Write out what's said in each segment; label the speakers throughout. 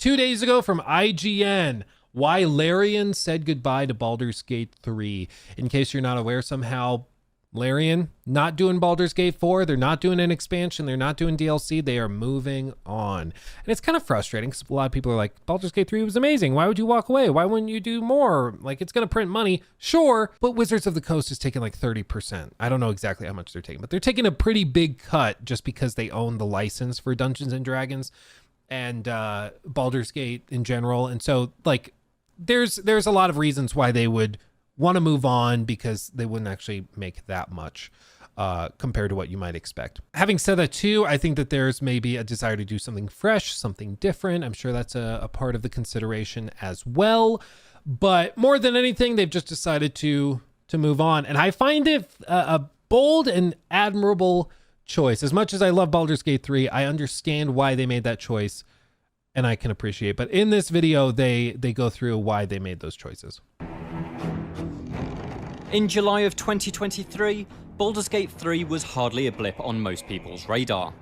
Speaker 1: 2 days ago from IGN. Why Larian said goodbye to Baldur's Gate 3. In case you're not aware, somehow Larian not doing Baldur's Gate 4. They're not doing an expansion. They're not doing DLC. They are moving on. And it's kind of frustrating because a lot of people are like, Baldur's Gate 3 was amazing. Why would you walk away? Why wouldn't you do more? Like, it's going to print money. Sure, but Wizards of the Coast is taking like 30%. I don't know exactly how much they're taking, but they're taking a pretty big cut just because they own the license for Dungeons and Dragons and Baldur's Gate in general. And so, like, there's a lot of reasons why they would want to move on because they wouldn't actually make that much compared to what you might expect. Having said that too, I think that there's maybe a desire to do something fresh, something different. I'm sure that's a part of the consideration as well. But more than anything, they've just decided to move on. And I find it a bold and admirable choice. As much as I love Baldur's Gate 3, I understand why they made that choice and I can appreciate. But in this video, they go through why they made those choices.
Speaker 2: In July of 2023, Baldur's Gate 3 was hardly a blip on most people's radar.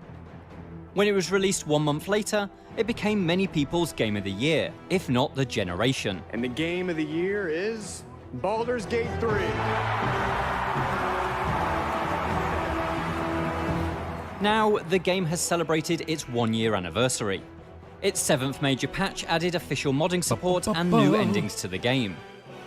Speaker 2: When it was released 1 month later, it became many people's Game of the Year, if not the generation.
Speaker 3: And the Game of the Year is Baldur's Gate 3.
Speaker 2: Now, the game has celebrated its 1-year anniversary. Its 7th major patch added official modding support and new endings to the game.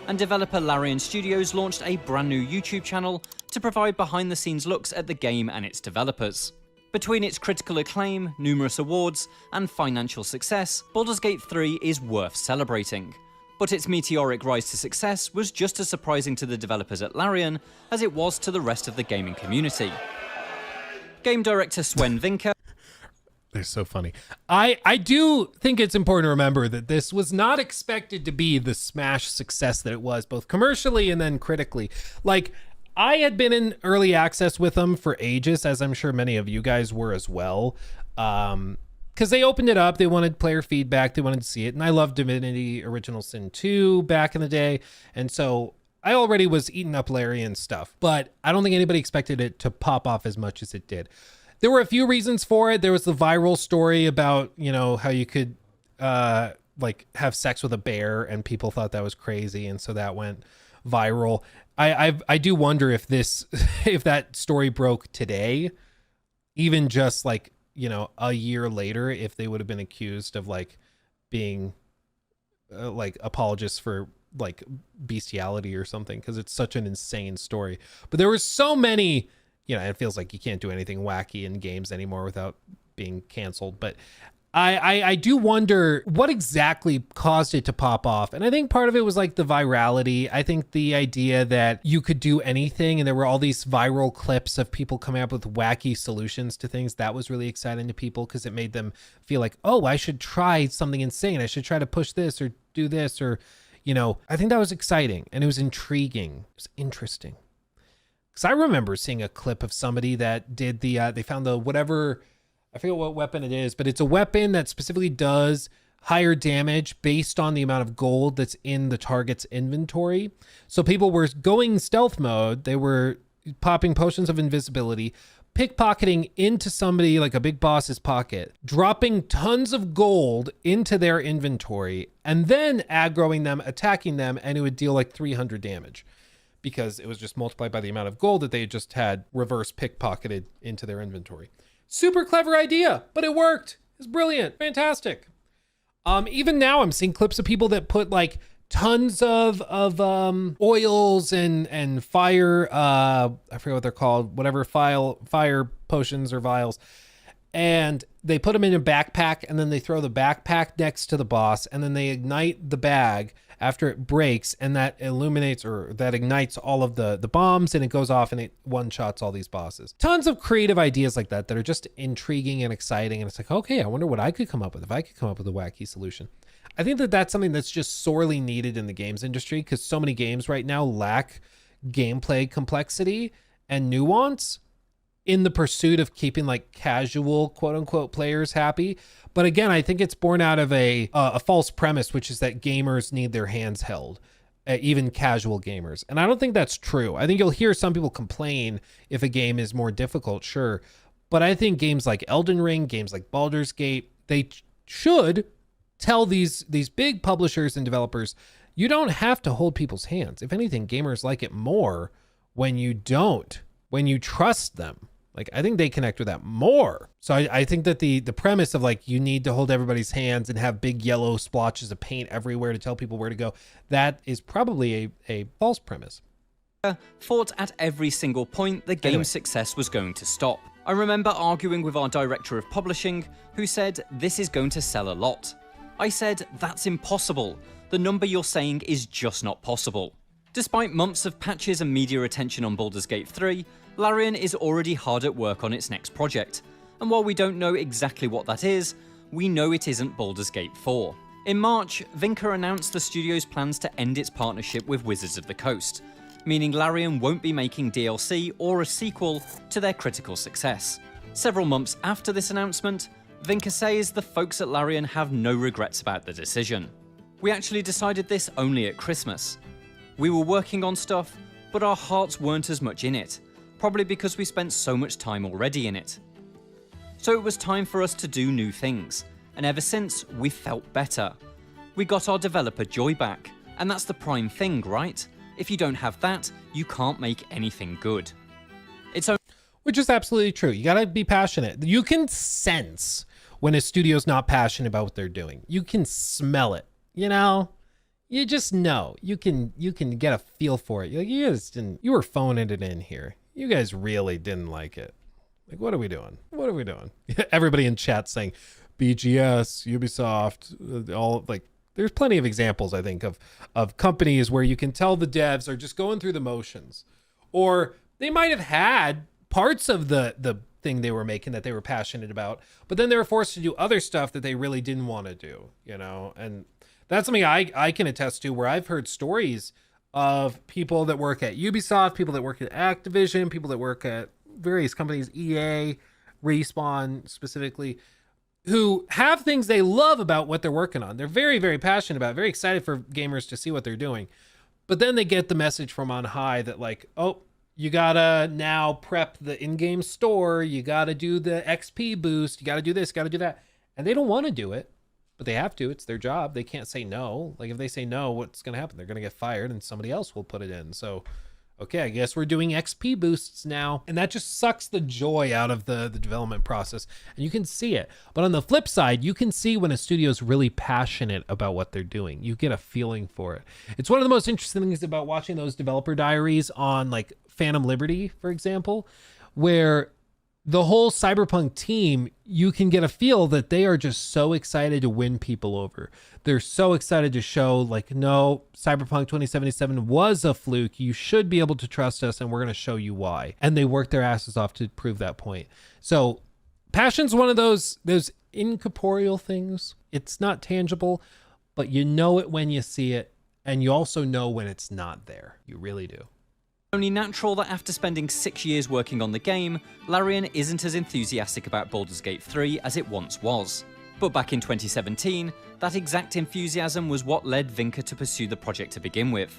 Speaker 2: And developer Larian Studios launched a brand new YouTube channel to provide behind-the-scenes looks at the game and its developers. Between its critical acclaim, numerous awards, and financial success, Baldur's Gate 3 is worth celebrating. But its meteoric rise to success was just as surprising to the developers at Larian as it was to the rest of the gaming community. Game director Sven Vinke.
Speaker 1: They're so funny. I do think it's important to remember that this was not expected to be the smash success that it was, both commercially and then critically. Like, I had been in early access with them for ages, as I'm sure many of you guys were as well. Because they opened it up, they wanted player feedback, they wanted to see it. And I loved Divinity Original Sin 2 back in the day. And so I already was eating up Larian stuff, but I don't think anybody expected it to pop off as much as it did. There were a few reasons for it. There was the viral story about, you know, how you could like have sex with a bear and people thought that was crazy. And so that went viral. I do wonder if if that story broke today, even just like, you know, a year later, if they would have been accused of like being like apologists for like bestiality or something, because it's such an insane story. But there were so many, you know, it feels like you can't do anything wacky in games anymore without being canceled. But I do wonder what exactly caused it to pop off. And I think part of it was like the virality. I think the idea that you could do anything and there were all these viral clips of people coming up with wacky solutions to things. That was really exciting to people because it made them feel like, oh, I should try something insane. I should try to push this or do this, or, you know, I think that was exciting and it was intriguing. It was interesting. Because I remember seeing a clip of somebody that did they found the whatever, I forget what weapon it is, but it's a weapon that specifically does higher damage based on the amount of gold that's in the target's inventory. So people were going stealth mode. They were popping potions of invisibility, pickpocketing into somebody like a big boss's pocket, dropping tons of gold into their inventory, and then aggroing them, attacking them, and it would deal like 300 damage. Because it was just multiplied by the amount of gold that they just had reverse pickpocketed into their inventory. Super clever idea, but it worked. It's brilliant, fantastic. Even now I'm seeing clips of people that put like tons of oils and fire, I forget what they're called, whatever fire potions or vials. And they put them in a backpack and then they throw the backpack next to the boss and then they ignite the bag after it breaks, and that illuminates or that ignites all of the bombs and it goes off and it one-shots all these bosses. Tons of creative ideas like that are just intriguing and exciting. And it's like, okay, I wonder what I could come up with if I could come up with a wacky solution. I think that that's something that's just sorely needed in the games industry because so many games right now lack gameplay complexity and nuance in the pursuit of keeping like casual quote unquote players happy. But again, I think it's born out of a false premise, which is that gamers need their hands held, even casual gamers. And I don't think that's true. I think you'll hear some people complain if a game is more difficult, sure. But I think games like Elden Ring, games like Baldur's Gate, they should tell these big publishers and developers, you don't have to hold people's hands. If anything, gamers like it more when you don't, when you trust them. Like, I think they connect with that more. So I think that the premise of like, you need to hold everybody's hands and have big yellow splotches of paint everywhere to tell people where to go, that is probably a false premise.
Speaker 2: Thought at every single point the game's success was going to stop. I remember arguing with our director of publishing, who said, this is going to sell a lot. I said, that's impossible. The number you're saying is just not possible. Despite months of patches and media attention on Baldur's Gate 3, Larian is already hard at work on its next project, and while we don't know exactly what that is, we know it isn't Baldur's Gate 4. In March, Vinka announced the studio's plans to end its partnership with Wizards of the Coast, meaning Larian won't be making DLC or a sequel to their critical success. Several months after this announcement, Vinka says the folks at Larian have no regrets about the decision. We actually decided this only at Christmas. We were working on stuff, but our hearts weren't as much in it, probably because we spent so much time already in it. So it was time for us to do new things, and ever since, we felt better. We got our developer joy back, and that's the prime thing, right? If you don't have that, you can't make anything good.
Speaker 1: Which is absolutely true. You gotta be passionate. You can sense when a studio's not passionate about what they're doing. You can smell it, you know? You just know. You can get a feel for it. You were phoning it in here. You guys really didn't like it. Like, what are we doing? What are we doing? Everybody in chat saying BGS, Ubisoft, all like, there's plenty of examples, I think, of companies where you can tell the devs are just going through the motions, or they might have had parts of the thing they were making that they were passionate about, but then they were forced to do other stuff that they really didn't want to do, you know? And that's something I can attest to, where I've heard stories of people that work at Ubisoft, people that work at Activision, people that work at various companies, EA, Respawn specifically, who have things they love about what they're working on. They're very, very passionate about it, very excited for gamers to see what they're doing. But then they get the message from on high that like, oh, you gotta now prep the in-game store, you gotta do the XP boost, you gotta do this, gotta do that. And they don't want to do it, but they have to. It's their job. They can't say no. Like, if they say no, what's gonna happen? They're gonna get fired and somebody else will put it in. So okay, I guess we're doing XP boosts now. And that just sucks the joy out of the development process. And you can see it. But on the flip side, you can see when a studio is really passionate about what they're doing. You get a feeling for it. It's one of the most interesting things about watching those developer diaries on like Phantom Liberty, for example, where the whole Cyberpunk team, you can get a feel that they are just so excited to win people over. They're so excited to show like, no, Cyberpunk 2077 was a fluke. You should be able to trust us, and we're going to show you why. And they work their asses off to prove that point. So passion's one of those incorporeal things. It's not tangible, but you know it when you see it, and you also know when it's not there. You really do.
Speaker 2: Only natural that after spending 6 years working on the game, Larian isn't as enthusiastic about Baldur's Gate 3 as it once was. But back in 2017, that exact enthusiasm was what led Vinka to pursue the project to begin with.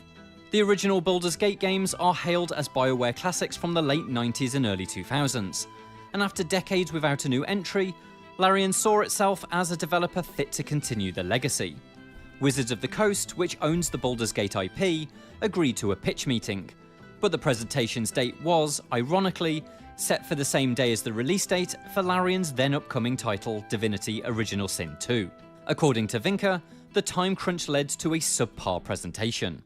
Speaker 2: The original Baldur's Gate games are hailed as BioWare classics from the late 90s and early 2000s, and after decades without a new entry, Larian saw itself as a developer fit to continue the legacy. Wizards of the Coast, which owns the Baldur's Gate IP, agreed to a pitch meeting, but the presentation's date was, ironically, set for the same day as the release date for Larian's then upcoming title, Divinity Original Sin 2. According to Vinka, the time crunch led to a subpar presentation.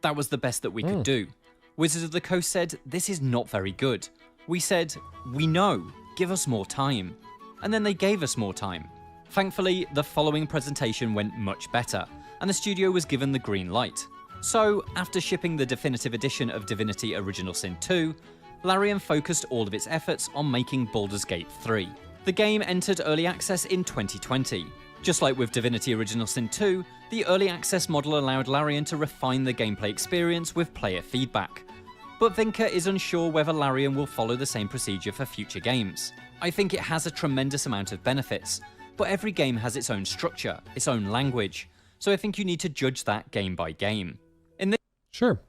Speaker 2: That was the best that we could do. Wizards of the Coast said, this is not very good. We said, we know, give us more time. And then they gave us more time. Thankfully, the following presentation went much better, and the studio was given the green light. So, after shipping the definitive edition of Divinity Original Sin 2, Larian focused all of its efforts on making Baldur's Gate 3. The game entered early access in 2020. Just like with Divinity Original Sin 2, the early access model allowed Larian to refine the gameplay experience with player feedback. But Vinka is unsure whether Larian will follow the same procedure for future games. I think it has a tremendous amount of benefits, but every game has its own structure, its own language, so I think you need to judge that game by game.
Speaker 1: Sure.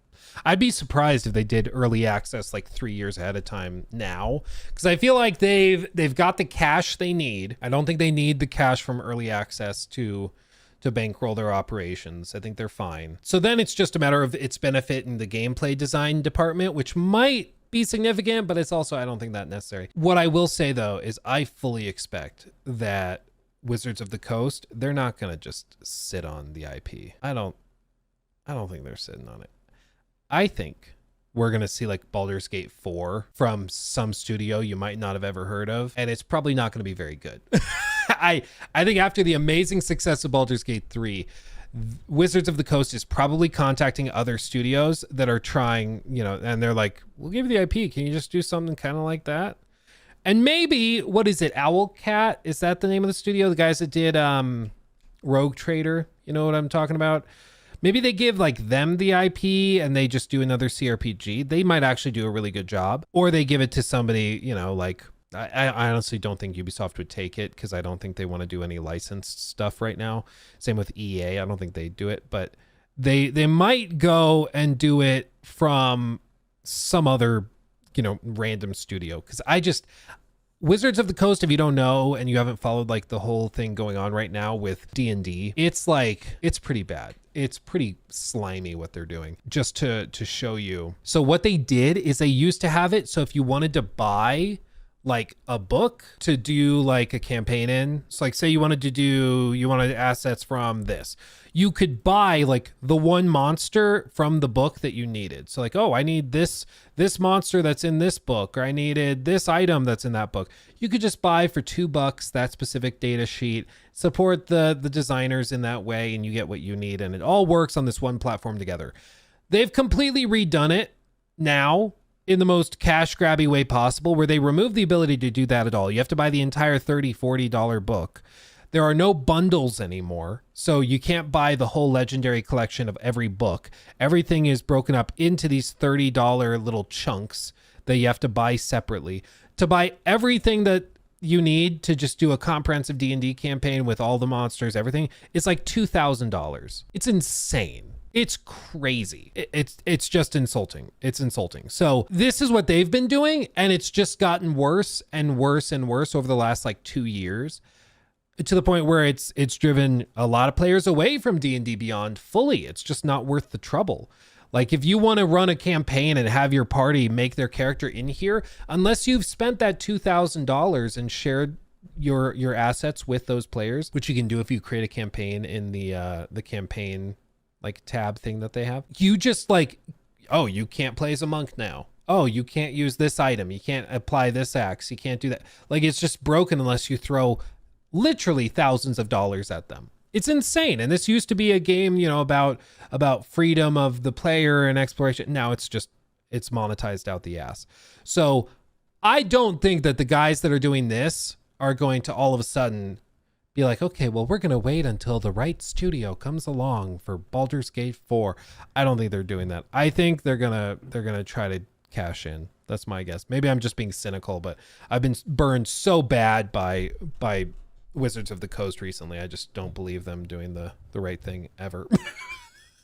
Speaker 1: I'd be surprised if they did early access like 3 years ahead of time now, because I feel like they've got the cash they need. I don't think they need the cash from early access to to bankroll their operations. I think they're fine. So then it's just a matter of its benefit in the gameplay design department, which might be significant, but it's also, I don't think that necessary. What I will say though is I fully expect that Wizards of the Coast, they're not going to just sit on the IP. I don't think they're sitting on it. I think we're going to see like Baldur's Gate 4 from some studio you might not have ever heard of, and it's probably not going to be very good. I think after the amazing success of Baldur's Gate 3, Wizards of the Coast is probably contacting other studios that are trying, and they're like, we'll give you the IP. Can you just do something kind of like that? And maybe, what is it? Owlcat? Is that the name of the studio? The guys that did Rogue Trader. You know what I'm talking about? Maybe they give like them the IP and they just do another CRPG. They might actually do a really good job. Or they give it to somebody, like, I honestly don't think Ubisoft would take it because I don't think they want to do any licensed stuff right now. Same with EA. I don't think they do it, but they might go and do it from some other, random studio. Because Wizards of the Coast, if you don't know and you haven't followed like the whole thing going on right now with D&D, it's pretty bad. It's pretty slimy what they're doing. Just to show you. So what they did is they used to have it. So if you wanted to buy like a book to do like a campaign in, so like say you wanted assets from this, you could buy like the one monster from the book that you needed. So like, oh, I need this monster that's in this book, or I needed this item that's in that book. You could just buy for $2 that specific data sheet, support the designers in that way, and you get what you need, and it all works on this one platform together. They've completely redone it now in the most cash grabby way possible, where they remove the ability to do that at all. You have to buy the entire $30, $40 book. There are no bundles anymore, so you can't buy the whole legendary collection of every book. Everything is broken up into these $30 little chunks that you have to buy separately. To buy everything that you need to just do a comprehensive D&D campaign with all the monsters, everything, it's like $2,000. It's insane. It's crazy. It's just insulting. It's insulting. So this is what they've been doing, and it's just gotten worse and worse and worse over the last like 2 years, to the point where it's driven a lot of players away from D&D Beyond fully. It's just not worth the trouble. Like if you want to run a campaign and have your party make their character in here, unless you've spent that $2,000 and shared your assets with those players, which you can do if you create a campaign in the campaign like tab thing that they have, you just like, oh, you can't play as a monk now. Oh, you can't use this item. You can't apply this axe. You can't do that. Like it's just broken unless you throw literally thousands of dollars at them. It's insane. And this used to be a game, about freedom of the player and exploration. Now it's monetized out the ass. So I don't think that the guys that are doing this are going to all of a sudden be like, okay, well, we're going to wait until the right studio comes along for Baldur's Gate 4. I don't think they're doing that. I think they're going to try to cash in. That's my guess. Maybe I'm just being cynical, but I've been burned so bad by Wizards of the Coast recently. I just don't believe them doing the right thing ever.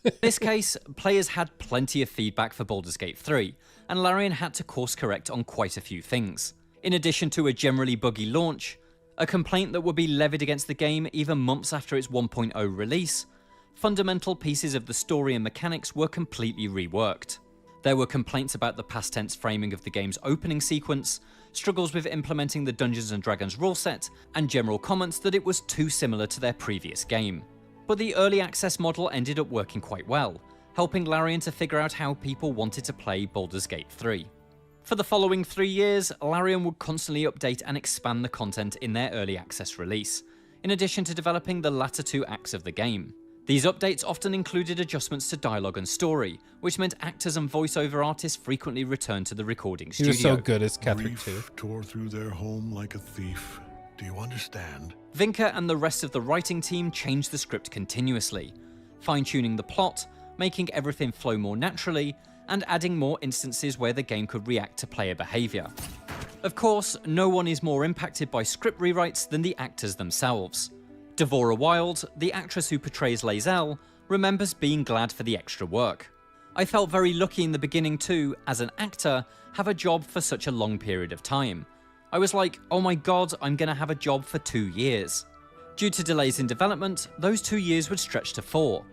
Speaker 2: In this case, players had plenty of feedback for Baldur's Gate 3, and Larian had to course correct on quite a few things. In addition to a generally buggy launch, a complaint that would be levied against the game even months after its 1.0 release, fundamental pieces of the story and mechanics were completely reworked. There were complaints about the past tense framing of the game's opening sequence, struggles with implementing the Dungeons & Dragons rule set, and general comments that it was too similar to their previous game. But the early access model ended up working quite well, helping Larian to figure out how people wanted to play Baldur's Gate 3. For the following 3 years, Larian would constantly update and expand the content in their early access release, in addition to developing the latter 2 acts of the game. These updates often included adjustments to dialogue and story, which meant actors and voiceover artists frequently returned to the recording studio.
Speaker 1: He was so good as Ketherick too.
Speaker 4: Grief tore through their home like a thief. Do you understand?
Speaker 2: Vinka and the rest of the writing team changed the script continuously, fine-tuning the plot, making everything flow more naturally, and adding more instances where the game could react to player behaviour. Of course, no one is more impacted by script rewrites than the actors themselves. Devora Wild, the actress who portrays Lae'zel, remembers being glad for the extra work. I felt very lucky in the beginning to, as an actor, have a job for such a long period of time. I was like, oh my god, I'm gonna have a job for 2 years. Due to delays in development, those 2 years would stretch to 4,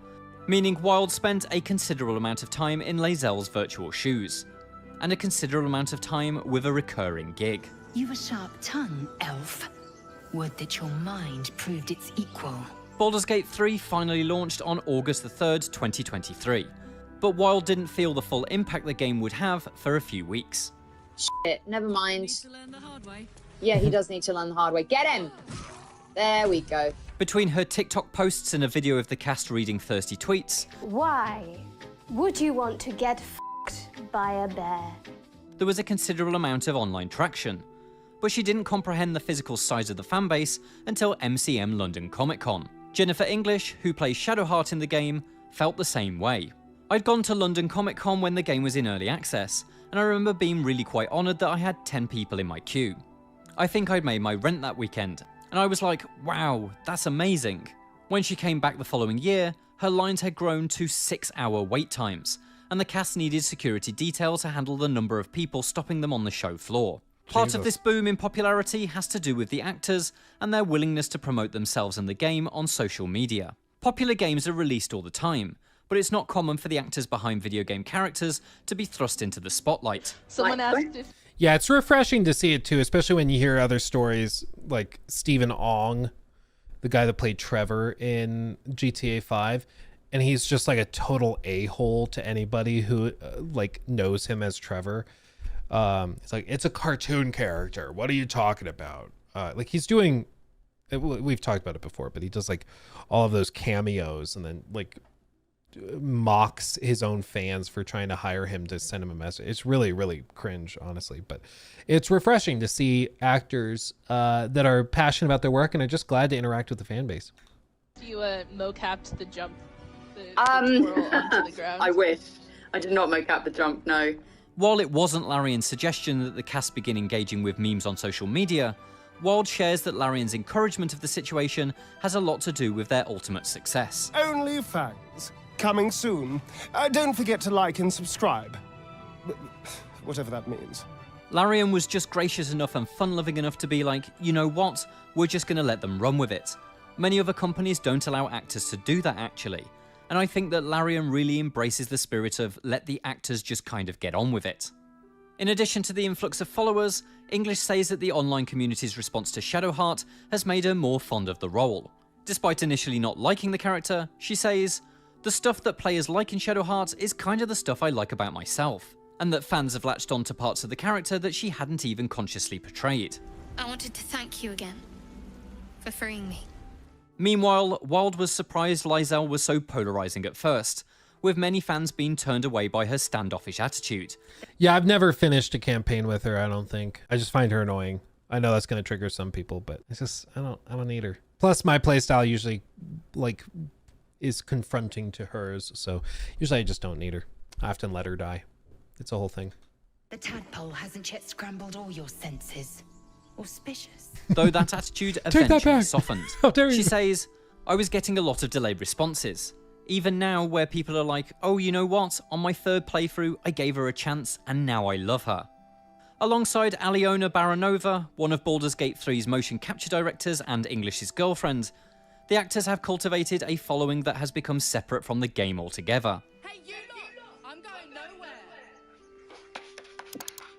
Speaker 2: meaning Wild spent a considerable amount of time in Lae'zel's virtual shoes, and a considerable amount of time with a recurring gig.
Speaker 5: You've a sharp tongue, elf. Would that your mind proved its equal.
Speaker 2: Baldur's Gate 3 finally launched on August the 3rd, 2023, but Wild didn't feel the full impact the game would have for a few weeks.
Speaker 6: Shit, never mind. Yeah, he does need to learn the hard way. Get him! There we go.
Speaker 2: Between her TikTok posts and a video of the cast reading thirsty tweets,
Speaker 7: Why would you want to get f***ed by a bear?
Speaker 2: there was a considerable amount of online traction, but she didn't comprehend the physical size of the fanbase until MCM London Comic Con. Jennifer English, who plays Shadowheart in the game, felt the same way. I'd gone to London Comic Con when the game was in early access, and I remember being really quite honoured that I had 10 people in my queue. I think I'd made my rent that weekend, and I was like, wow, that's amazing. When she came back the following year, her lines had grown to 6-hour wait times, and the cast needed security detail to handle the number of people stopping them on the show floor. Part of this boom in popularity has to do with the actors and their willingness to promote themselves and the game on social media. Popular games are released all the time, but it's not common for the actors behind video game characters to be thrust into the spotlight.
Speaker 8: Someone asked if...
Speaker 1: Yeah, it's refreshing to see it too, especially when you hear other stories like Stephen Ong, the guy that played Trevor in GTA 5, and he's just like a total a-hole to anybody who like knows him as Trevor. It's like, it's a cartoon character. What are you talking about? Like he's doing, we've talked about it before, but he does like all of those cameos and then like mocks his own fans for trying to hire him to send him a message. It's really, really cringe, honestly, but it's refreshing to see actors that are passionate about their work and are just glad to interact with the fan base.
Speaker 8: You mocapped the jump, the twirl onto the ground.
Speaker 9: I wish. I did not mocap the jump, no.
Speaker 2: While it wasn't Larian's suggestion that the cast begin engaging with memes on social media, Wild shares that Larian's encouragement of the situation has a lot to do with their ultimate success.
Speaker 10: OnlyFans. Coming soon. Don't forget to like and subscribe. Whatever that means.
Speaker 2: Larian was just gracious enough and fun-loving enough to be like, you know what, we're just going to let them run with it. Many other companies don't allow actors to do that actually, and I think that Larian really embraces the spirit of let the actors just kind of get on with it. In addition to the influx of followers, English says that the online community's response to Shadowheart has made her more fond of the role. Despite initially not liking the character, she says, the stuff that players like in Shadowheart is kind of the stuff I like about myself, and that fans have latched on to parts of the character that she hadn't even consciously portrayed.
Speaker 7: I wanted to thank you again for freeing me.
Speaker 2: Meanwhile, Wild was surprised Lae'zel was so polarizing at first, with many fans being turned away by her standoffish attitude.
Speaker 1: Yeah, I've never finished a campaign with her, I don't think. I just find her annoying. I know that's going to trigger some people, but it's just, I don't need her. Plus, my playstyle usually, like, is confronting to hers, so usually I just don't need her. I often let her die. It's a whole thing.
Speaker 5: The tadpole hasn't yet scrambled all your senses. Auspicious.
Speaker 2: Though that attitude
Speaker 1: that
Speaker 2: eventually
Speaker 1: back.
Speaker 2: softened.
Speaker 1: How dare you.
Speaker 2: She says, I was getting a lot of delayed responses. Even now, where people are like, oh, you know what? On my third playthrough, I gave her a chance, and now I love her. Alongside Aliona Baranova, one of Baldur's Gate 3's motion capture directors and English's girlfriend, the actors have cultivated a following that has become separate from the game altogether.
Speaker 8: Hey, you lot! I'm going nowhere!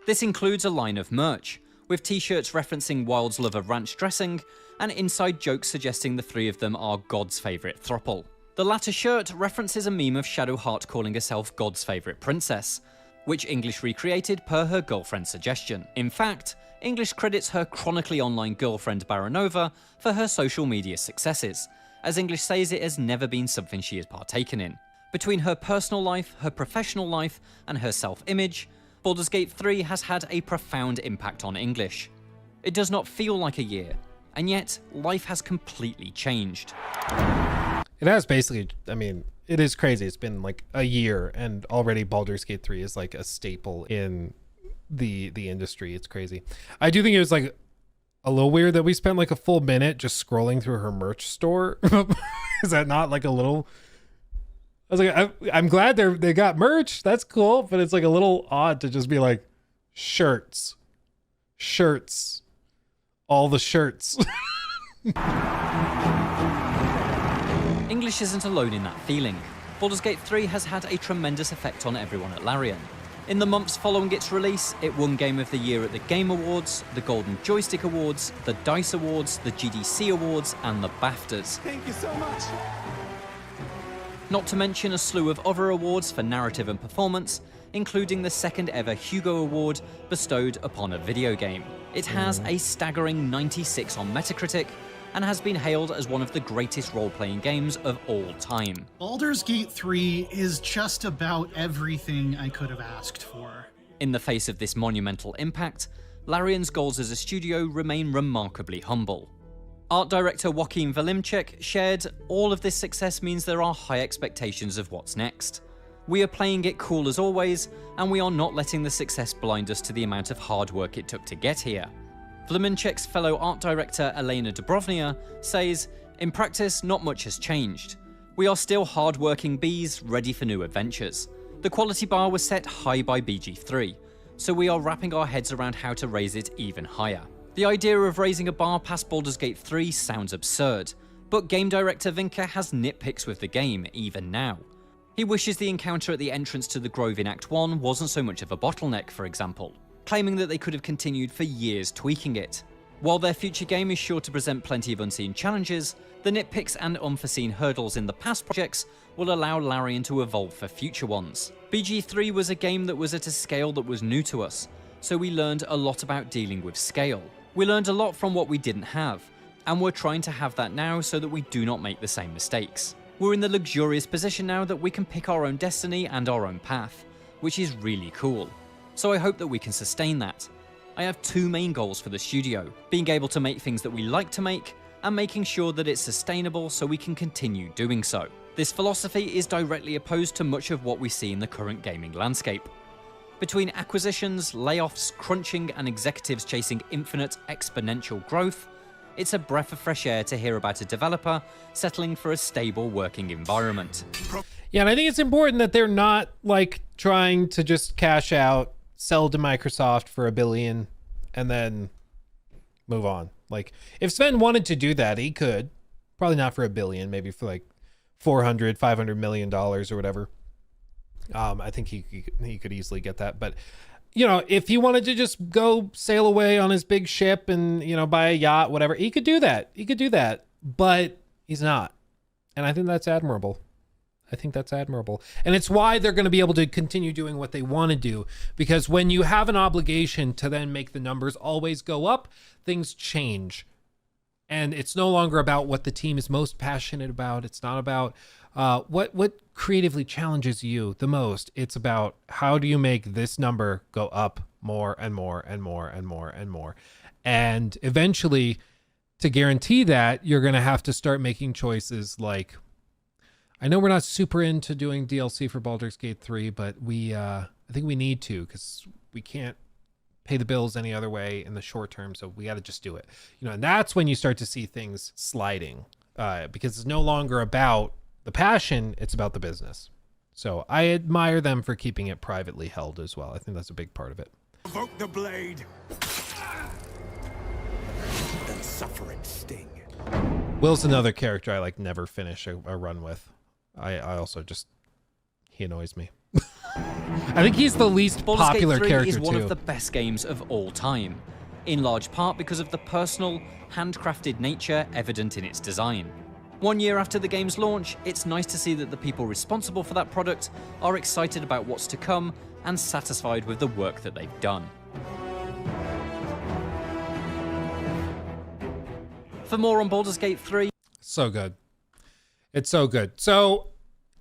Speaker 2: This includes a line of merch, with t-shirts referencing Wild's love of ranch dressing, and inside jokes suggesting the three of them are God's favourite throuple. The latter shirt references a meme of Shadowheart calling herself God's favourite princess, which English recreated per her girlfriend's suggestion. In fact, English credits her chronically online girlfriend Baranova for her social media successes, as English says it has never been something she has partaken in. Between her personal life, her professional life, and her self-image, Baldur's Gate 3 has had a profound impact on English. It does not feel like a year, and yet life has completely changed.
Speaker 1: It has basically, I mean, it is crazy. It's been like a year and already Baldur's Gate 3 is like a staple in the industry. It's crazy. I do think it was like a little weird that we spent like a full minute just scrolling through her merch store. Is that not like a little... I was like, I'm glad they got merch. That's cool. But it's like a little odd to just be like, shirts, all the shirts.
Speaker 2: Polish isn't alone in that feeling. Baldur's Gate 3 has had a tremendous effect on everyone at Larian. In the months following its release, it won Game of the Year at the Game Awards, the Golden Joystick Awards, the DICE Awards, the GDC Awards, and the BAFTAs.
Speaker 3: Thank you so much.
Speaker 2: Not to mention a slew of other awards for narrative and performance, including the second ever Hugo Award bestowed upon a video game. It has a staggering 96 on Metacritic, and has been hailed as one of the greatest role-playing games of all time.
Speaker 11: Baldur's Gate 3 is just about everything I could have asked for.
Speaker 2: In the face of this monumental impact, Larian's goals as a studio remain remarkably humble. Art director Joachim Walimczyk shared, "All of this success means there are high expectations of what's next. We are playing it cool as always, and we are not letting the success blind us to the amount of hard work it took to get here." Walimczyk's fellow art director Elena Dubrovnia says, "In practice, not much has changed. We are still hard-working bees ready for new adventures. The quality bar was set high by BG3, so we are wrapping our heads around how to raise it even higher. The idea of raising a bar past Baldur's Gate 3 sounds absurd, but game director Vinka has nitpicks with the game even now. He wishes the encounter at the entrance to the Grove in Act 1 wasn't so much of a bottleneck, for example, claiming that they could have continued for years tweaking it. While their future game is sure to present plenty of unseen challenges, the nitpicks and unforeseen hurdles in the past projects will allow Larian to evolve for future ones. BG3 was a game that was at a scale that was new to us, so we learned a lot about dealing with scale. We learned a lot from what we didn't have, and we're trying to have that now so that we do not make the same mistakes. We're in the luxurious position now that we can pick our own destiny and our own path, which is really cool. So I hope that we can sustain that. I have two main goals for the studio, being able to make things that we like to make, and making sure that it's sustainable so we can continue doing so. This philosophy is directly opposed to much of what we see in the current gaming landscape. Between acquisitions, layoffs, crunching, and executives chasing infinite exponential growth, it's a breath of fresh air to hear about a developer settling for a stable working environment.
Speaker 1: Yeah, and I think it's important that they're not like trying to just cash out, sell to Microsoft for $1 billion, and then move on. Like, if Sven wanted to do that, he could. Probably not for $1 billion, maybe for like $400-500 million or whatever. I think he could easily get that. But, you know, if he wanted to just go sail away on his big ship and, you know, buy a yacht, whatever, he could do that. He could do that. But he's not. And I think that's admirable. I think that's admirable. And it's why they're going to be able to continue doing what they want to do. Because when you have an obligation to then make the numbers always go up, things change. And it's no longer about what the team is most passionate about. It's not about what creatively challenges you the most. It's about how do you make this number go up more and more and more and more and more. And eventually, to guarantee that, you're going to have to start making choices like, I know we're not super into doing DLC for Baldur's Gate 3, but I think we need to, because we can't pay the bills any other way in the short term, so we got to just do it. You know, and that's when you start to see things sliding, because it's no longer about the passion, it's about the business. So I admire them for keeping it privately held as well. I think that's a big part of it.
Speaker 4: Evoke the blade. Then suffer its sting.
Speaker 1: Will's another character I like never finish a run with. I also just, he annoys me. I think he's the least popular character too.
Speaker 2: Baldur's Gate 3 is one of the best games of all time, in large part because of the personal, handcrafted nature evident in its design. 1 year after the game's launch, it's nice to see that the people responsible for that product are excited about what's to come and satisfied with the work that they've done. For more on Baldur's Gate 3...
Speaker 1: So good. It's so good. So,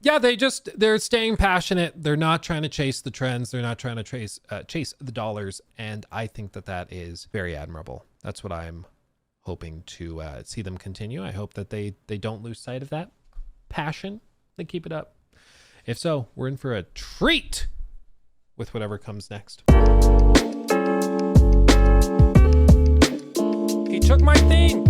Speaker 1: yeah, they're staying passionate. They're not trying to chase the trends. They're not trying to chase the dollars. And I think that is very admirable. That's what I'm hoping to see them continue. I hope that they don't lose sight of that passion. They keep it up. If so, we're in for a treat with whatever comes next. He took my thing.